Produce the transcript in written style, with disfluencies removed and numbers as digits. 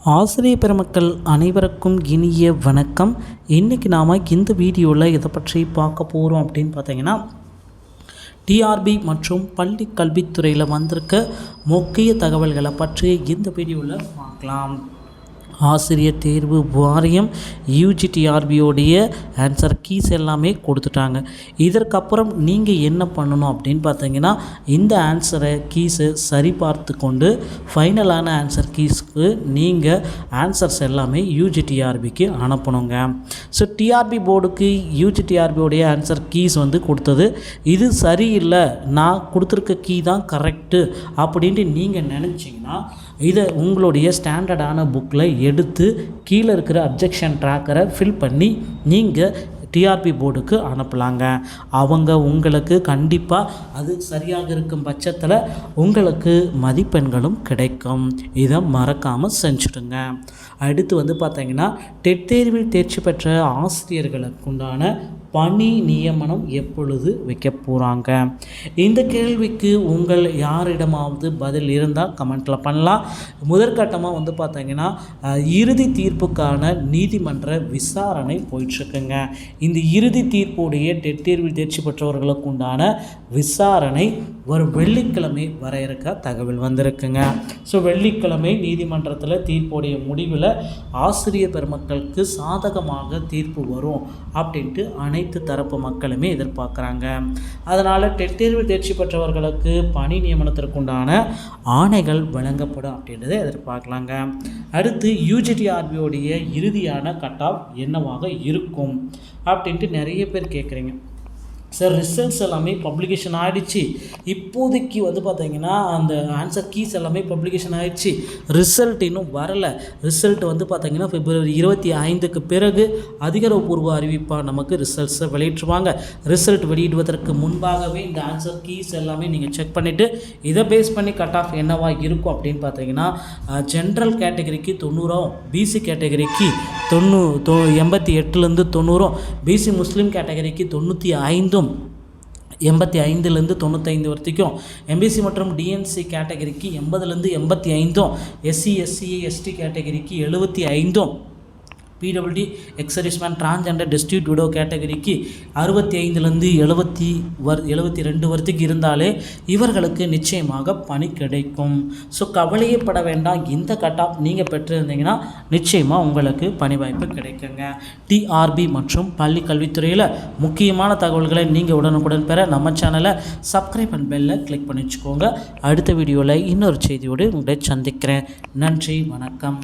ஆசிரியர் பெருமக்கள் அனைவருக்கும் இனிய வணக்கம். இன்றைக்கி நாம் இந்த வீடியோவில் இதை பற்றி பார்க்க போகிறோம் அப்படின்னு பார்த்தீங்கன்னா, டிஆர்பி மற்றும் பள்ளி கல்வித்துறையில் வந்திருக்க முக்கிய தகவல்களை பற்றி இந்த வீடியோவில் பார்க்கலாம். ஆசிரியர் தேர்வு வாரியம் யூஜிடிஆர்பியோடைய ஆன்சர் கீஸ் எல்லாமே கொடுத்துட்டாங்க. இதற்கப்புறம் நீங்கள் என்ன பண்ணணும் அப்படின்னு பார்த்தீங்கன்னா, இந்த ஆன்சரை கீஸை சரிபார்த்து கொண்டு ஃபைனலான ஆன்சர் கீஸ்க்கு நீங்கள் ஆன்சர்ஸ் எல்லாமே யூஜிடிஆர்பிக்கு அனுப்பணுங்க. ஸோ டிஆர்பி போர்டுக்கு யூஜிடிஆர்பியோடைய ஆன்சர் கீஸ் கொடுத்தது இது சரியில்லை, நான் கொடுத்துருக்க கீ தான் கரெக்டு அப்படின்ட்டு நீங்கள் நினச்சிங்கன்னா இதை உங்களுடைய ஸ்டாண்டர்டான புக்கில் எடுத்து கீழே இருக்கிற அப்ஜெக்ஷன் ட்ராக்கரை ஃபில் பண்ணி நீங்கள் டிஆர்பி போர்டுக்கு அனுப்பலாங்க. அவங்க உங்களுக்கு கண்டிப்பாக அது சரியாக இருக்கும் பட்சத்தில் உங்களுக்கு மதிப்பெண்களும் கிடைக்கும். இதை மறக்காமல் செஞ்சுடுங்க. அடுத்து பார்த்தீங்கன்னா, டெட் தேர்வில் தேர்ச்சி பெற்ற ஆசிரியர்களுக்கு உண்டான பணி நியமனம் எப்பொழுது வைக்க போகிறாங்க? இந்த கேள்விக்கு உங்கள் யாரிடமாவது பதில் இருந்தால் கமெண்ட்டில் பண்ணலாம். முதற்கட்டமாக பார்த்தீங்கன்னா, இறுதி தீர்ப்புக்கான நீதிமன்ற விசாரணை போயிட்டுருக்குங்க. இந்த இறுதி தீர்ப்புடைய டெட் தேர்வில் தேர்ச்சி பெற்றவர்களுக்கு உண்டான விசாரணை வரும் வெள்ளிக்கிழமை வர இருக்க தகவல் வந்திருக்குங்க. ஸோ வெள்ளிக்கிழமை நீதிமன்றத்தில் தீர்ப்புடைய முடிவில் ஆசிரியர் பெருமக்களுக்கு சாதகமாக தீர்ப்பு வரும் அப்படின்ட்டு அனைத்து தரப்பு மக்களுமே எதிர்பார்க்குறாங்க. அதனால் டெட் தேர்வில் தேர்ச்சி பெற்றவர்களுக்கு பணி நியமனத்திற்குண்டான ஆணைகள் வழங்கப்படும் அப்படின்றத எதிர்பார்க்கலாங்க. அடுத்து யூஜிடிஆர்பியோடைய இறுதியான கட் ஆஃப் என்னவாக இருக்கும் அப்படின்ட்டு நிறைய பேர் கேட்குறீங்க. சார், ரிசல்ட்ஸ் எல்லாமே பப்ளிகேஷன் ஆகிடுச்சு, இப்போதைக்கு பார்த்தீங்கன்னா அந்த ஆன்சர் கீஸ் எல்லாமே பப்ளிகேஷன் ஆகிடுச்சு, ரிசல்ட் இன்னும் வரலை. ரிசல்ட் பார்த்தீங்கன்னா பிப்ரவரி 25க்கு பிறகு அதிகாரப்பூர்வ அறிவிப்பாக நமக்கு ரிசல்ட்ஸை வெளியிட்டுருவாங்க. ரிசல்ட் வெளியிடுவதற்கு முன்பாகவே இந்த ஆன்சர் கீஸ் எல்லாமே நீங்கள் செக் பண்ணிவிட்டு இதை பேஸ் பண்ணி கட் ஆஃப் என்னவா இருக்கும் அப்படின்னு பார்த்தீங்கன்னா, ஜென்ரல் கேட்டகரிக்கு 90, பிசி கேட்டகரிக்கு 88லேருந்து 90, பிசி முஸ்லீம் கேட்டகரிக்கு 95, 85லேருந்து 95 வரைக்கும், எம்பிசி மற்றும் டிஎன்சி கேட்டகரிக்கு 80லேருந்து 85, எஸ்சி எஸ்சி எஸ்டி கேட்டகரிக்கு 75, PWD ex-servicemen transgender distribute widow கேட்டகரிக்கு 65லேருந்து 72 வரைக்கும் இருந்தாலே இவர்களுக்கு நிச்சயமாக பணி கிடைக்கும். ஸோ கவலையப்பட வேண்டாம். இந்த கட் ஆஃப் நீங்கள் பெற்றிருந்தீங்கன்னா நிச்சயமாக உங்களுக்கு பணி வாய்ப்பு கிடைக்குங்க. டிஆர்பி மற்றும் பள்ளி கல்வித்துறையில் முக்கியமான தகவல்களை நீங்கள் உடனுக்குடன் பெற நம்ம சேனலை சப்ஸ்கிரைப் அண்ட் பெல்லை கிளிக் பண்ணி வச்சுக்கோங்க. அடுத்த வீடியோவில் இன்னொரு செய்தியோடு உங்களை சந்திக்கிறேன். நன்றி, வணக்கம்.